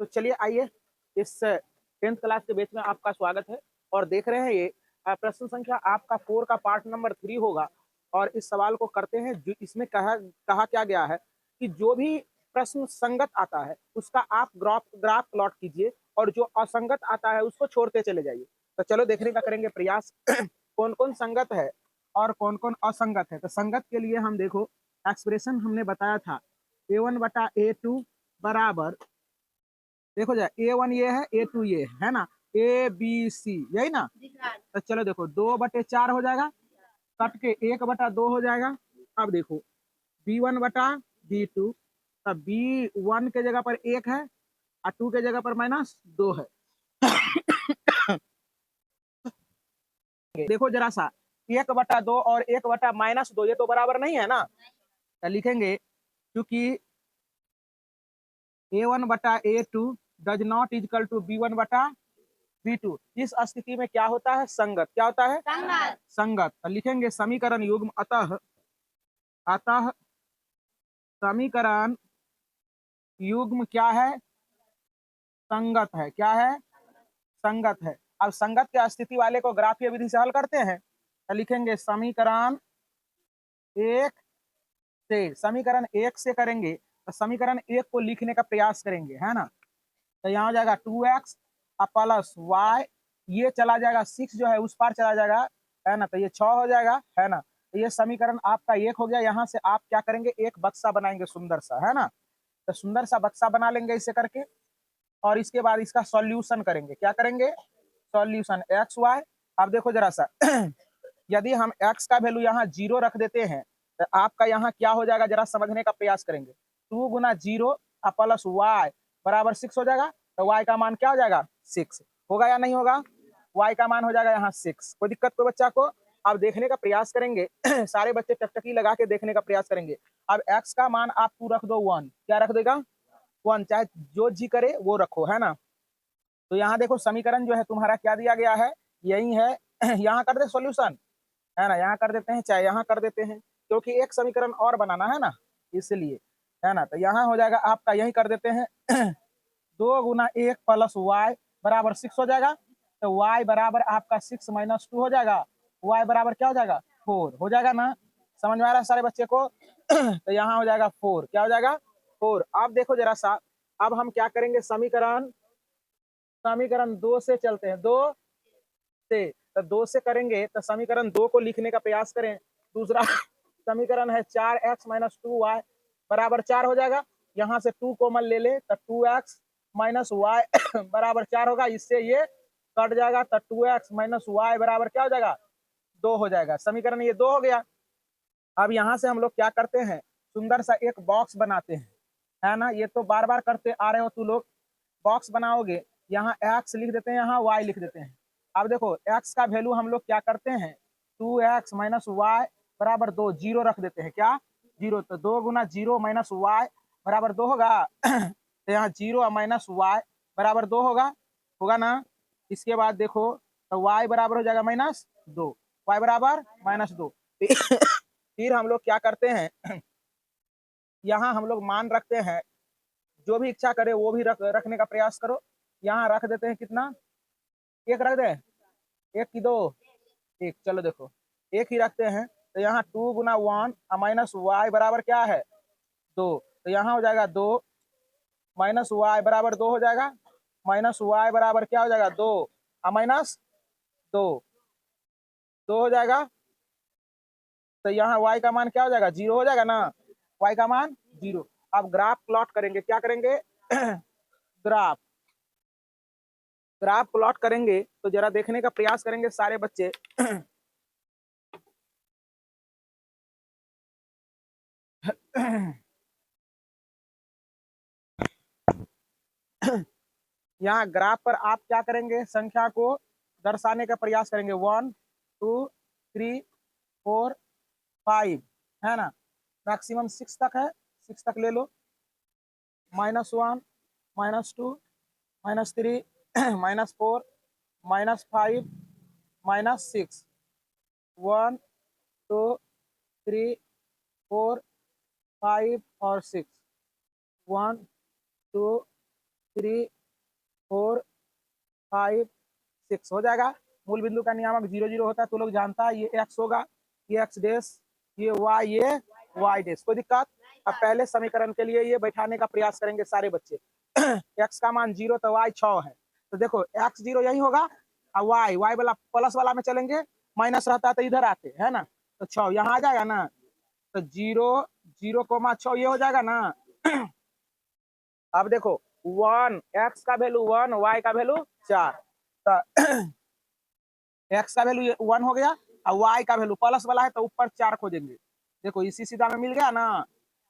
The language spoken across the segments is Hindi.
तो चलिए आइए, इस 10th क्लास के बैच में आपका स्वागत है। और देख रहे हैं ये प्रश्न संख्या आपका 4 का पार्ट नंबर 3 होगा। और इस सवाल को करते हैं। जो इसमें कहा कहा क्या गया है कि जो भी प्रश्न संगत आता है उसका आप ग्राफ ग्राफ प्लॉट कीजिए, और जो असंगत आता है उसको छोड़ते चले जाइए। तो चलो देखने का करेंगे प्रयास। कौन कौन संगत है और कौन कौन असंगत है। तो संगत के लिए हम देखो, एक्सप्रेशन हमने बताया था A1/A2 बराबर, देखो जाए A1 ये है, A2 ये है ना, ABC यही ना। तो चलो देखो 2/4 हो जाएगा, कट के 1/2 हो जाएगा। अब देखो B1/B2, तब B1 के जगह पर 1 है और 2 के जगह पर -2 है। देखो जरा सा, 1/2 और 1/-2 ये तो बराबर नहीं है ना। तो लिखेंगे क्योंकि A1/A2 does not equal to B1/B2। इस स्थिति में क्या होता है? संगत। क्या होता है? संगत। संगत। तो लिखेंगे समीकरण युग्म अतः अतः समीकरण युग्म क्या है? संगत है। क्या है? संगत है। अब संगत के स्थिति वाले को ग्राफीय विधि से हल करते हैं। तो लिखेंगे समीकरण एक से, समीकरण एक से करेंगे तो समीकरण एक को लिखने का प्रयास करेंगे, है ना। तो यहाँ हो जाएगा 2x प्लस वाई, ये चला जाएगा 6 जो है उस पार चला जाएगा, है ना। तो ये 6 हो जाएगा, है ना। तो ये समीकरण आपका एक हो गया। यहाँ से आप क्या करेंगे? एक बक्सा बनाएंगे सुंदर सा, है ना। तो सुंदर सा बक्सा बना लेंगे इसे करके, और इसके बाद इसका सॉल्यूशन करेंगे। क्या करेंगे? Solution x y. अब देखो जरा सा, यदि हम x का वैल्यू यहाँ 0 रख देते हैं तो आपका यहाँ क्या हो जाएगा, जरा समझने का प्रयास करेंगे। 2 गुना 0 प्लस वाई बराबर 6 हो जाएगा। तो y का मान क्या हो जाएगा? 6 होगा या नहीं होगा? y का मान हो जाएगा यहाँ 6। कोई दिक्कत कोई बच्चा को? अब देखने का प्रयास करेंगे। सारे बच्चे टकटकी लगा के देखने का प्रयास करेंगे। अब x का मान आप तू रख दो 1। क्या रख देगा? 1। चाहे जो जी करे वो रखो, है ना। तो यहाँ देखो समीकरण जो है तुम्हारा क्या दिया गया है, यही है। यहाँ कर दे सॉल्यूशन, है ना। यहाँ कर देते हैं, चाहे यहाँ कर देते हैं, क्योंकि एक समीकरण और बनाना है ना, इसलिए, है ना। तो यहाँ हो जाएगा आपका, यही कर देते हैं। 2 गुना 1 प्लस वाई बराबर 6 हो जाएगा। तो y बराबर आपका 6 - 2 हो जाएगा। y बराबर क्या हो जाएगा? 4 हो जाएगा ना। समझ में आ रहा है सारे बच्चे को? तो यहाँ हो जाएगा 4। क्या हो जाएगा? 4। अब देखो जरा सा, अब हम क्या करेंगे? समीकरण समीकरण 2 से चलते हैं। 2 से, तो 2 से करेंगे तो समीकरण 2 को लिखने का प्रयास करें। दूसरा समीकरण है 4x - 2y बराबर 4 हो जाएगा। यहाँ से 2 कॉमन ले ले तो 2x - y बराबर 4 होगा। इससे ये कट जाएगा तो 2x - y बराबर क्या हो जाएगा? 2 हो जाएगा। समीकरण ये 2 हो गया। अब यहाँ से हम लोग क्या करते हैं? सुंदर सा एक बॉक्स बनाते हैं, है ना। ये तो बार बार करते आ रहे हो तू लोग। बॉक्स बनाओगे, यहाँ x लिख देते हैं, यहाँ y लिख देते हैं। अब देखो x का वैल्यू हम लोग क्या करते हैं? 2x - y बराबर 2, 0 रख देते हैं। क्या? 0। तो 2 गुना 0 - y बराबर 2 होगा। तो यहाँ 0 - y बराबर 2 होगा, होगा ना। इसके बाद देखो तो y बराबर हो जाएगा -2, y बराबर -2। फिर हम लोग क्या करते हैं? यहाँ हम लोग मान रखते हैं, जो भी इच्छा करे वो भी रखने का प्रयास करो। यहाँ रख देते हैं कितना? 1 रख दे, 1 की 2, 1। चलो देखो 1 ही रखते हैं। तो यहाँ 2 गुना 1 माइनस वाई बराबर क्या है? 2। तो यहाँ हो जाएगा 2 माइनस वाई बराबर 2 हो जाएगा। माइनस वाई बराबर क्या हो जाएगा? 2 माइनस 2, 2 हो जाएगा। तो यहाँ y का मान क्या हो जाएगा? 0 हो जाएगा ना। y का मान 0। अब ग्राफ प्लॉट करेंगे। क्या करेंगे? ग्राफ ग्राफ प्लॉट करेंगे। तो जरा देखने का प्रयास करेंगे सारे बच्चे। यहाँ ग्राफ पर आप क्या करेंगे? संख्या को दर्शाने का प्रयास करेंगे। 1 2 3 4 5, है ना। मैक्सिमम 6 तक है, 6 तक ले लो। -1 -2 -3 -4 -5 -6, 1 2 3 4 5 और 6, 1 2 3 4 5 6 हो जाएगा। मूल बिंदु का नियामक 0 0 होता है तो लोग जानता है ये x होगा, ये x डैश, ये y, ये y डैश। कोई दिक्कत? अब पहले समीकरण के लिए ये बैठाने का प्रयास करेंगे सारे बच्चे। x का मान 0 तो y 6 है, तो देखो x 0 यही होगा और y वाला प्लस वाला में चलेंगे, माइनस रहता है तो इधर आते है ना, तो 6 यहाँ आ जाएगा ना, तो 0 0,6 ये हो जाएगा ना। अब देखो 1 x का वैल्यू 1, y का वैल्यू 4, तो x का वैल्यू 1 हो गया और y का वैल्यू प्लस वाला है तो ऊपर 4 खोजेंगे। देखो इसी सीधा में मिल गया ना,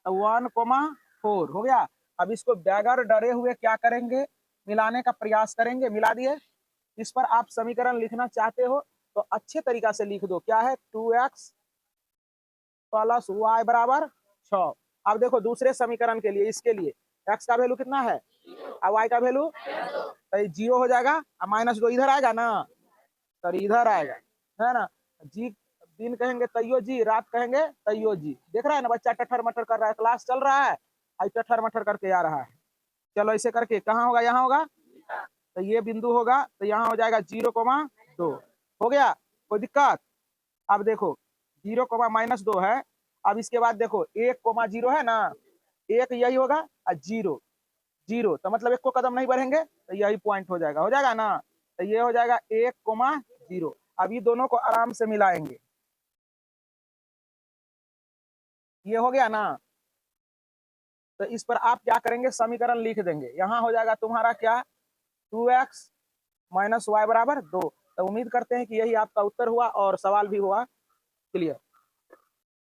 तो 1,4 हो गया। अब इसको बगैर डरे हुए क्या करेंगे, मिलाने का प्रयास करेंगे। मिला दिए। इस पर आप समीकरण लिखना चाहते हो तो अच्छे तरीका से लिख दो। क्या है 2x प्लस y बराबर 6। अब देखो दूसरे समीकरण के लिए, इसके लिए x का वैल्यू कितना है और y का वैल्यू तो 0 हो जाएगा और -2 इधर आएगा ना, तो इधर आएगा है ना। जी दिन कहेंगे तैयो जी, रात कहेंगे तैयो जी। देख रहा है ना बच्चा टठर मटर कर रहा है, क्लास चल रहा है आई टठर मटर करके आ रहा है। चलो ऐसे करके कहाँ होगा, यहाँ होगा, तो ये बिंदु होगा तो यहाँ हो जाएगा 0,2 हो गया। कोई दिक्कत? अब देखो 0, -2 है। अब इसके बाद देखो 1,0 है ना, 1 यही होगा और 0 0, तो मतलब 1 को कदम नहीं बढ़ेंगे तो यही पॉइंट हो जाएगा ना, तो ये हो जाएगा 1,0। अब ये दोनों को आराम से मिलाएंगे, ये हो गया ना। तो इस पर आप क्या करेंगे, समीकरण लिख देंगे। यहाँ हो जाएगा तुम्हारा क्या 2x माइनस वाई बराबर 2। तो उम्मीद करते हैं कि यही आपका उत्तर हुआ और सवाल भी हुआ क्लियर।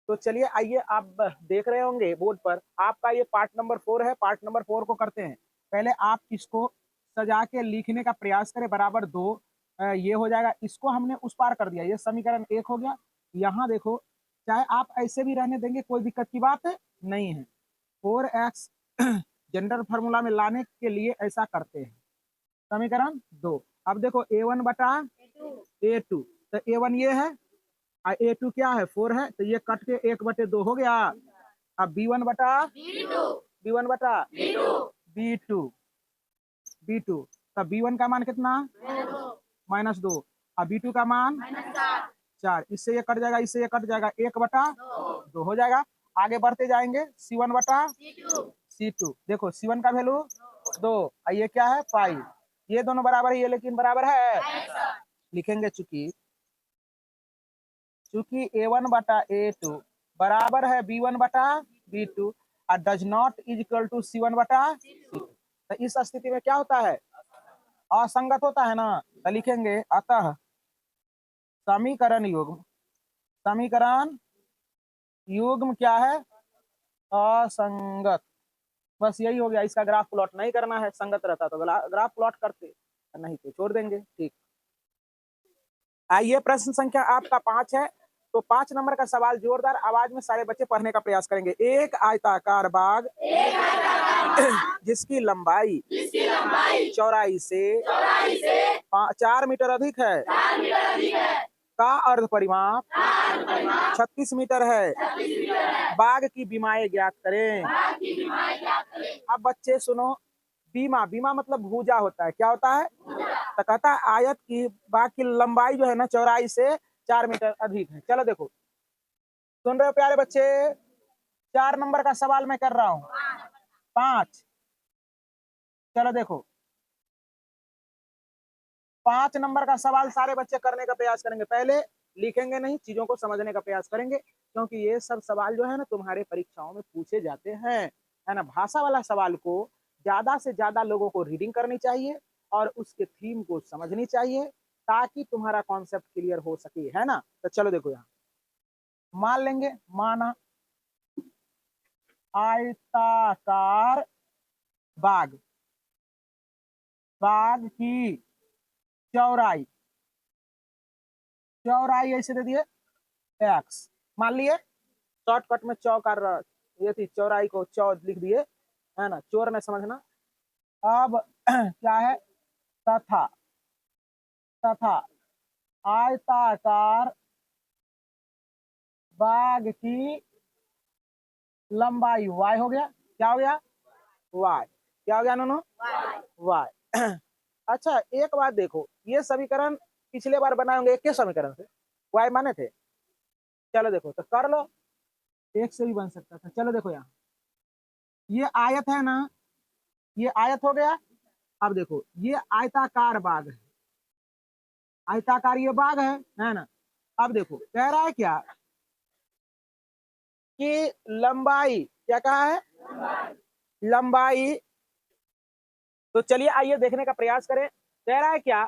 तो चलिए आइए, आप देख रहे होंगे बोर्ड पर आपका ये पार्ट नंबर 4 है। पार्ट नंबर 4 को करते हैं। पहले आप इसको सजा के लिखने का प्रयास करें, बराबर 2 ये हो जाएगा। इसको हमने उस पार कर दिया, ये समीकरण 1 हो गया। यहाँ देखो चाहे आप ऐसे भी रहने देंगे, कोई दिक्कत की बात नहीं है। 4x जनरल फार्मूला में लाने के लिए ऐसा करते हैं। समीकरण 2, अब देखो a1 बटा a2, तो a1 ये है और a2 क्या है 4 है, तो ये कट के 1/2 हो गया। अब b1 बटा b1 बटा b2 b2, तब b1 का मान कितना -2 और b2 का मान 4। इससे ये कट जाएगा, इससे ये कट जाएगा, 1/2 हो जाएगा। आगे बढ़ते जाएंगे c1 बटा c2, देखो c1 का वैल्यू 2 और ये क्या है 5, ये दोनों बराबर है, ये लेकिन बराबर है लिखेंगे चूंकि a1 बटा a2 बराबर है b1 बटा b2 और does not is equal to c1 बटा c2, तो इस स्थिति में क्या होता है, असंगत होता है ना। तो लिखेंगे अतः समीकरण युग्म क्या है, असंगत। बस यही हो गया। इसका ग्राफ प्लॉट नहीं करना है, संगत रहता तो ग्राफ प्लॉट करते, नहीं तो छोड़ देंगे। ठीक, आइए प्रश्न संख्या आपका 5 है। तो 5 नंबर का सवाल जोरदार आवाज में सारे बच्चे पढ़ने का प्रयास करेंगे। एक आयताकार बाग जिसकी लंबाई चौड़ाई से 4 मीटर अधिक है का अर्ध परिमाप 36 मीटर है। बाग की बीमाएं ज्ञात करें। अब बच्चे सुनो, बीमा मतलब भुजा होता है। क्या होता है, तो कहता है आयत की बाग की लंबाई जो है ना चौड़ाई से 4 मीटर अधिक है। चलो देखो, सुन रहे हो प्यारे बच्चे, 4 नंबर का सवाल मैं कर रहा हूं, 5। चलो देखो 5 नंबर का सवाल सारे बच्चे करने का प्रयास करेंगे। पहले लिखेंगे नहीं, चीजों को समझने का प्रयास करेंगे, क्योंकि ये सब सवाल जो है ना तुम्हारे परीक्षाओं में पूछे जाते हैं, है ना। भाषा वाला सवाल को ज्यादा से ज्यादा लोगों को रीडिंग करनी चाहिए और उसके थीम को समझनी चाहिए, ताकि तुम्हारा कॉन्सेप्ट क्लियर हो सके, है ना। तो चलो देखो, यहाँ मान लेंगे, माना आयताकार बाग की चौड़ाई ऐसे दे दिए x, मान लिए शॉर्टकट में चौकार ये थी, चौड़ाई को चौ लिख दिए, है ना, चोर ने समझना। अब क्या है, तथा आयताकार बाग की लंबाई y हो गया। क्या हो गया, y। क्या हो गया नोनो, y। अच्छा एक बात देखो, ये समीकरण पिछले बार बनाए होंगे एक के समीकरण से y माने थे। चलो देखो तो कर लो, एक से भी बन सकता था। चलो देखो यहाँ ये आयत है ना, ये आयत हो गया। अब देखो ये आयताकार बाग है, आयताकार ये बाग है ना। अब देखो कह रहा है क्या कि लंबाई, क्या कहा है, लंबाई। तो चलिए आइए देखने का प्रयास करें, कह रहा है क्या।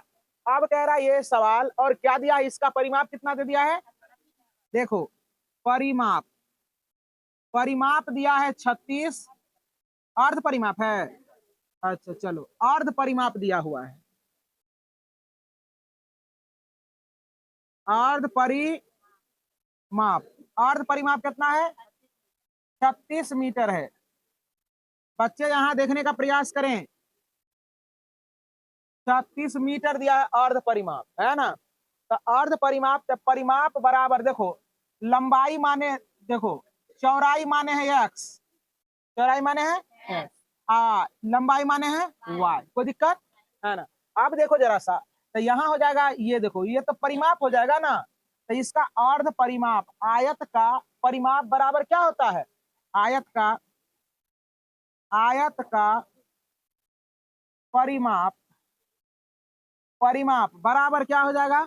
अब कह रहा है ये सवाल, और क्या दिया है, इसका परिमाप कितना दे दिया है। देखो परिमाप, परिमाप दिया है 36, अर्ध परिमाप है। अच्छा चलो अर्ध परिमाप दिया हुआ है, अर्ध परिमाप, अर्ध परिमाप कितना है, 36 मीटर है। बच्चे यहाँ देखने का प्रयास करें, 36 मीटर दिया है अर्ध परिमाप, है ना। तो अर्ध परिमाप, तो परिमाप बराबर देखो लंबाई माने, देखो चौड़ाई माने है x, चौड़ाई माने है लंबाई माने है y, कोई दिक्कत है ना। अब देखो जरा सा, तो यहाँ हो जाएगा, ये देखो ये तो परिमाप हो जाएगा ना, तो इसका अर्ध परिमाप, आयत का परिमाप बराबर क्या होता है, आयत का, आयत का परिमाप, परिमाप बराबर क्या हो जाएगा,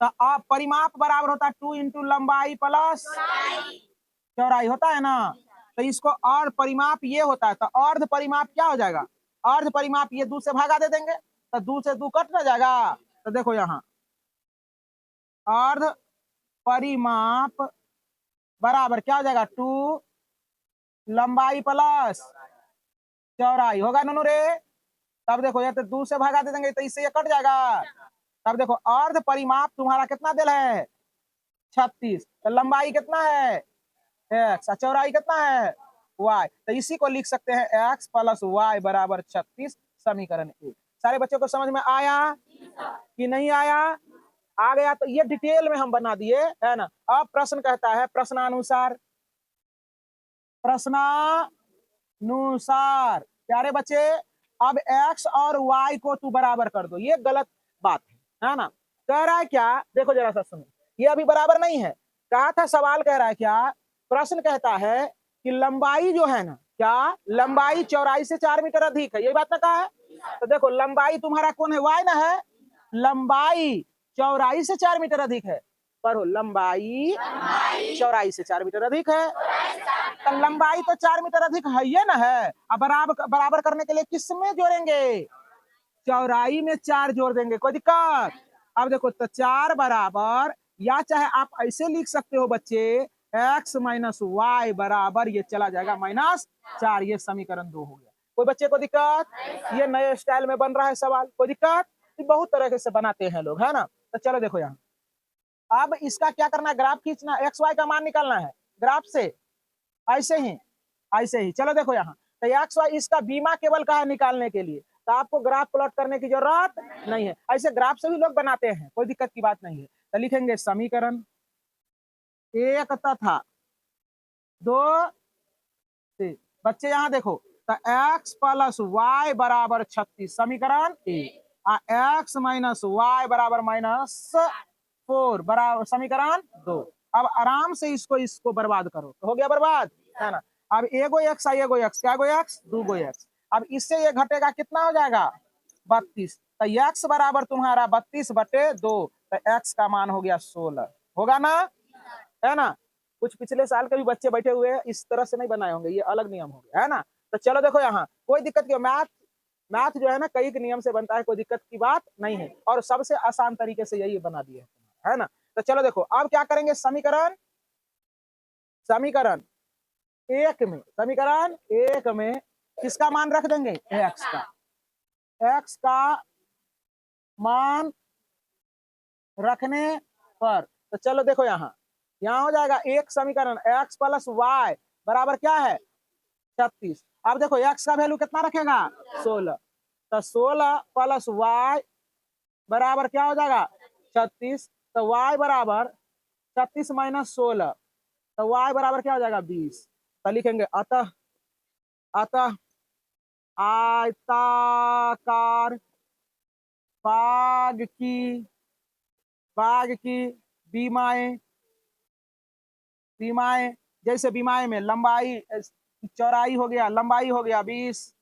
तो अब परिमाप बराबर होता है 2 इंटू लंबाई प्लस चौड़ाई होता है ना। तो इसको अर्ध परिमाप ये होता है, तो अर्ध परिमाप क्या हो जाएगा, अर्ध परिमाप ये 2 से भागा दे देंगे, तो 2 से 2 कट ना जाएगा। तो देखो यहाँ अर्ध परिमाप बराबर क्या हो जाएगा, 2 लंबाई प्लस चौड़ाई होगा नोनू रे। तब देखो ये तो 2 से भागा दे देंगे, तो इससे ये कट जाएगा। तब देखो अर्ध परिमाप तुम्हारा कितना दिल है, 36, तो लंबाई कितना है x, चौड़ाई कितना है y, तो इसी को लिख सकते हैं x प्लस y बराबर 36, समीकरण 1। सारे बच्चों को समझ में आया कि नहीं आया, आ गया। तो ये डिटेल में हम बना दिए, है ना। अब प्रश्न कहता है प्रश्नानुसार, प्रश्नानुसार प्यारे बच्चे, अब x और y को तू बराबर कर दो, ये गलत बात है ना। कह रहा है क्या, देखो जरा सा सुनो, ये अभी बराबर नहीं है, कहा था सवाल कह रहा है क्या, प्रश्न कहता है कि लंबाई जो है ना, क्या लंबाई चौड़ाई से 4 मीटर अधिक है, यही बात ना कहा है। तो देखो लंबाई तुम्हारा कौन है, y ना है, लंबाई चौड़ाई से 4 मीटर अधिक है, पढ़ो लंबाई चौड़ाई से 4 मीटर अधिक है। तो लंबाई तो 4 मीटर अधिक है ये ना है, अब बराबर बराबर करने के लिए किस में जोड़ेंगे, चौड़ाई में 4 जोड़ देंगे, कोई दिक्कत। अब देखो तो 4 बराबर, या चाहे आप ऐसे लिख सकते हो बच्चे, x माइनस वाई बराबर ये चला जाएगा -4, ये समीकरण 2 हो गया। कोई बच्चे को दिक्कत, ये नए स्टाइल में बन रहा है सवाल, कोई दिक्कत, बहुत तरह से बनाते हैं लोग, है ना। तो चलो देखो यहाँ, अब इसका क्या करना है, ग्राफ खींचना, एक्स वाई का मान निकालना है ग्राफ से, ऐसे ही ऐसे ही। चलो देखो यहाँ, तो एक्स वाई इसका बीमा केवल का है निकालने के लिए, तो आपको ग्राफ प्लॉट करने की जरूरत नहीं है, ऐसे ग्राफ से भी लोग बनाते हैं, कोई दिक्कत की बात नहीं है। तो लिखेंगे समीकरण 1 तथा 2 से, बच्चे यहाँ देखो, तो x प्लस वाई बराबर 36, समीकरण 1, x माइनस वाई बराबर -4 बराबर समीकरण 2। अब आराम से इसको इसको बर्बाद करो, तो हो गया बर्बाद, है ना। अब एगो x आई, एगो x, क्या गो x, 2 गो x। अब इससे ये घटेगा, कितना हो जाएगा 32, तो x बराबर तुम्हारा 32/2, तो x का मान हो गया 16, होगा ना, है ना। कुछ पिछले साल के भी बच्चे बैठे हुए हैं, इस तरह से नहीं बनाए होंगे, ये अलग नियम हो गया, है ना। तो चलो देखो यहाँ, कोई दिक्कत क्यों, मैथ जो है ना कई नियम से बनता है, कोई दिक्कत की बात नहीं है, और सबसे आसान तरीके से यही बना दिए है ना। तो चलो देखो अब क्या करेंगे, समीकरण समीकरण 1 में, समीकरण 1 में किसका मान रख देंगे, x का मान रखने पर, तो चलो देखो यहाँ हो जाएगा एक समीकरण x प्लस वाई बराबर क्या है 36। अब देखो x का वैल्यू कितना रखेगा 16, तो 16 प्लस वाई बराबर क्या हो जाएगा 36, तो y बराबर 36 माइनस 16, तो y बराबर क्या हो जाएगा 20। तो लिखेंगे अतः आयताकार बाग की बीमाएं बीमाएं जैसे बीमाएं में लंबाई चौड़ाई हो गया, लंबाई हो गया 20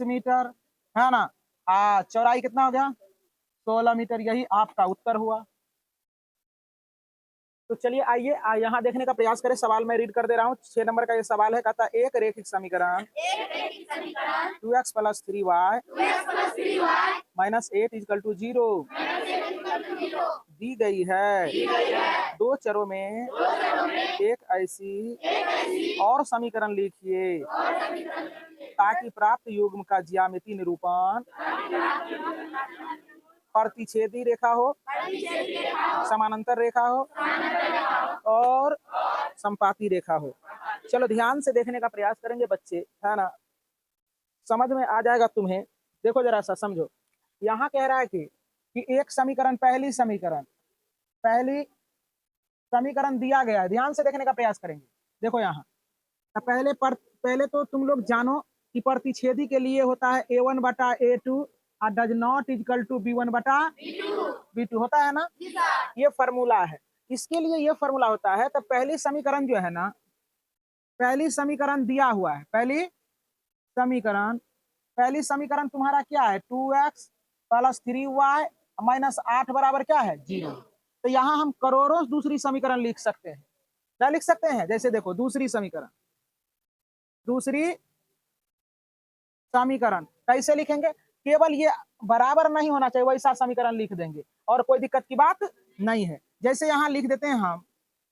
मीटर, है ना। चौड़ाई कितना हो गया 16 मीटर। यही आपका उत्तर हुआ। तो चलिए आइए यहाँ देखने का प्रयास करें। सवाल मैं रीड कर दे रहा हूँ। 6 नंबर का ये सवाल है। कहता एक रेखिक समीकरण 2x + 3y -8 = 0 दी गई है। दो चरों में एक ऐसी और समीकरण लिखिए ताकि प्राप्त युग्म का ज्यामितीय निरूपण प्रतिच्छेदी रेखा हो, समानांतर रेखा हो और संपाती रेखा हो। चलो ध्यान से देखने का प्रयास करेंगे बच्चे, है ना। समझ में आ जाएगा तुम्हें। देखो जरा सा समझो। यहाँ कह रहा है कि एक समीकरण पहली समीकरण दिया गया है। ध्यान से देखने का प्रयास करेंगे। देखो यहाँ पहले तो तुम लोग जानो कि प्रतिच्छेदी के लिए होता है a1 बटा a2 और does not equal to b1 बटा b2 होता है ना। ये फॉर्मूला है। इसके लिए ये फॉर्मूला होता है। तो पहली समीकरण जो है ना, पहली समीकरण दिया हुआ है। पहली समीकरण तुम्हारा क्या है 2x + 3y -8 बराबर क्या है 0। तो यहाँ हम करोड़ों दूसरी समीकरण लिख सकते हैं। क्या लिख सकते हैं? जैसे देखो दूसरी समीकरण कैसे लिखेंगे? केवल ये बराबर नहीं होना चाहिए वैसा समीकरण लिख देंगे और कोई दिक्कत की बात नहीं है। जैसे यहाँ लिख देते हैं हम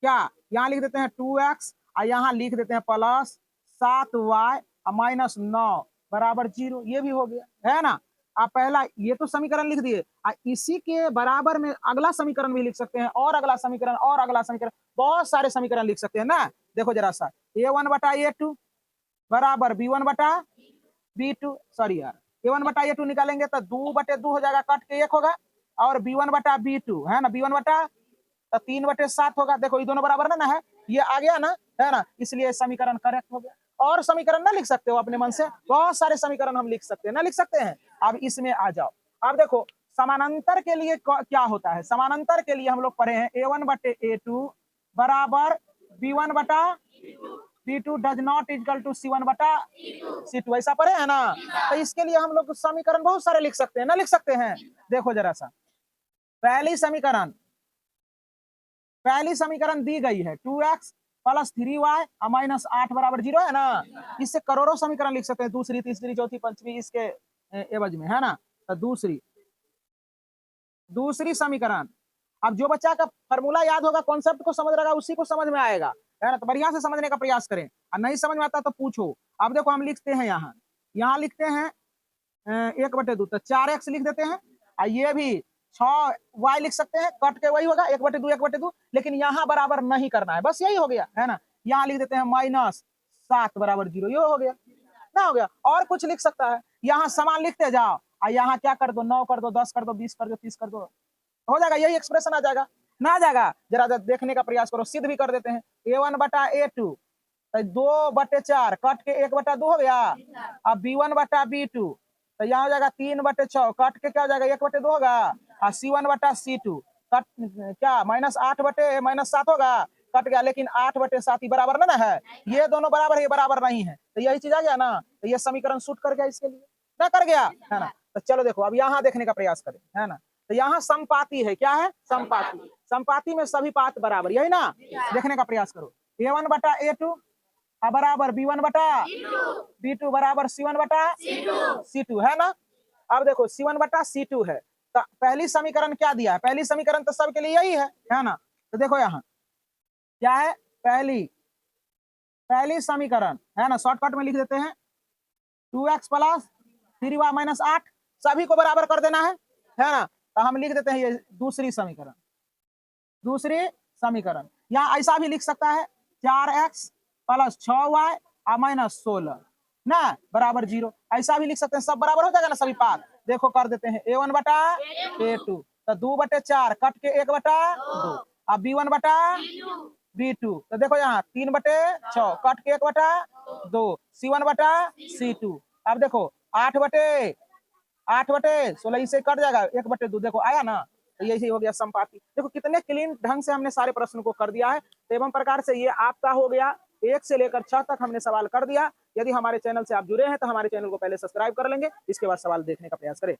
क्या, यहाँ लिख देते हैं 2x और यहाँ लिख देते हैं +7y -9 बराबर 0। ये भी हो गया, है ना। आप पहला ये तो समीकरण लिख दिए। इसी के बराबर में अगला समीकरण भी लिख सकते हैं और अगला समीकरण और अगला समीकरण, बहुत सारे समीकरण लिख सकते हैं ना। देखो जरा सा a1 बटा a2 बराबर b1 बटा b2, सॉरी यार, a1 बटा a2 निकालेंगे तो 2/2 हो जाएगा, कट के 1 होगा और b1 बटा b2 है ना, b1 बटा तो 3/7 होगा। देखो ये दोनों बराबर ना है, ये आ गया ना, है ना। इसलिए समीकरण करेक्ट हो गया। और समीकरण ना लिख सकते हो अपने मन से? बहुत सारे समीकरण हम लिख सकते हैं ना, लिख सकते हैं। अब इसमें आ जाओ। अब देखो समानांतर के लिए क्या होता है। समानांतर के लिए हम लोग पढ़े हैं a1 बटे a2 बराबर b1 बटा b2 does not equal to c1 बटा c2, ऐसा पढ़े है ना। तो इसके लिए हम लोग समीकरण बहुत सारे लिख सकते हैं ना, लिख सकते हैं। देखो जरा सा पहली समीकरण दी गई है 2x + 3y -8 बराबर 0 है ना। इससे करोड़ों समीकरण लिख सकते हैं, दूसरी तीसरी चौथी पंचवी इसके एवज में, है ना। तो दूसरी समीकरण, अब जो बच्चा का फॉर्मूला याद होगा, कॉन्सेप्ट को समझ रहेगा, उसी को समझ में आएगा, है ना। तो बढ़िया से समझने का प्रयास करें और नहीं समझ में आता तो पूछो। अब देखो हम लिखते हैं यहाँ लिखते हैं 1/2 तो 4x लिख देते हैं और ये भी 6y लिख सकते हैं, कट के वही होगा 1/2 लेकिन यहाँ बराबर नहीं करना है, बस यही हो गया, है ना। यहाँ लिख देते हैं -7 बराबर 0, ये हो गया ना, हो गया। और कुछ लिख सकता है, यहाँ समान लिखते जाओ और यहाँ क्या कर दो 9 कर दो 10 कर दो 20 कर दो 30 कर दो, हो जाएगा, यही एक्सप्रेशन आ जाएगा ना। आ जाएगा, जरा देखने का प्रयास करो, सिद्ध भी कर देते हैं। a1 बटा a2 2/4 कट के 1/2 हो गया। अब b1 बटा b2 तो यहाँ हो जाएगा 3/6 कट के क्या हो जाएगा 1/2 होगा। और c1 बटा c2 कट क्या -8 बटे -7 होगा, कट गया, लेकिन 8/7 ही बराबर ना है। ये दोनों बराबर है, ये बराबर नहीं है, तो यही चीज आ गया ना। तो ये समीकरण सूट कर गया इसके लिए, ना कर गया, है ना। तो चलो देखो अब यहाँ देखने का प्रयास करें, है ना। तो यहाँ संपाती है, क्या है संपाती में सभी पात बराबर, यही ना। देखने का प्रयास करो a1 बटा a2 बराबर b1 बटा b2 बराबर c1 बटा c2, है ना। अब देखो c1 बटा c2 है, तो पहली समीकरण क्या दिया है? पहली समीकरण तो सबके लिए यही है ना। तो देखो यहाँ क्या है, पहली समीकरण है ना, शॉर्टकट में लिख देते हैं 2x + 3y -8 सभी को बराबर कर देना है ना। तो हम लिख देते हैं ये दूसरी समीकरण। यहाँ ऐसा भी लिख सकता है 4x + 6y -16 ना बराबर 0, ऐसा भी लिख सकते हैं। सब बराबर हो जाएगा ना सभी पात। देखो कर देते हैं a1 बटा a2 तो 2/4 कट के 1/2 अब b1 बटा b2 तो देखो यहाँ 3/6 कट के 1/2 c1 बटा c2 अब देखो 8/16 इसे कट जाएगा 1/2 देखो आया ना, तो यही हो गया समपाती। देखो कितने क्लीन ढंग से हमने सारे प्रश्न को कर दिया है। तो एवं प्रकार से ये आपका हो गया 1 से लेकर 6 तक हमने सवाल कर दिया। यदि हमारे चैनल से आप जुड़े हैं तो हमारे चैनल को पहले सब्सक्राइब कर लेंगे, इसके बाद सवाल देखने का प्रयास करें।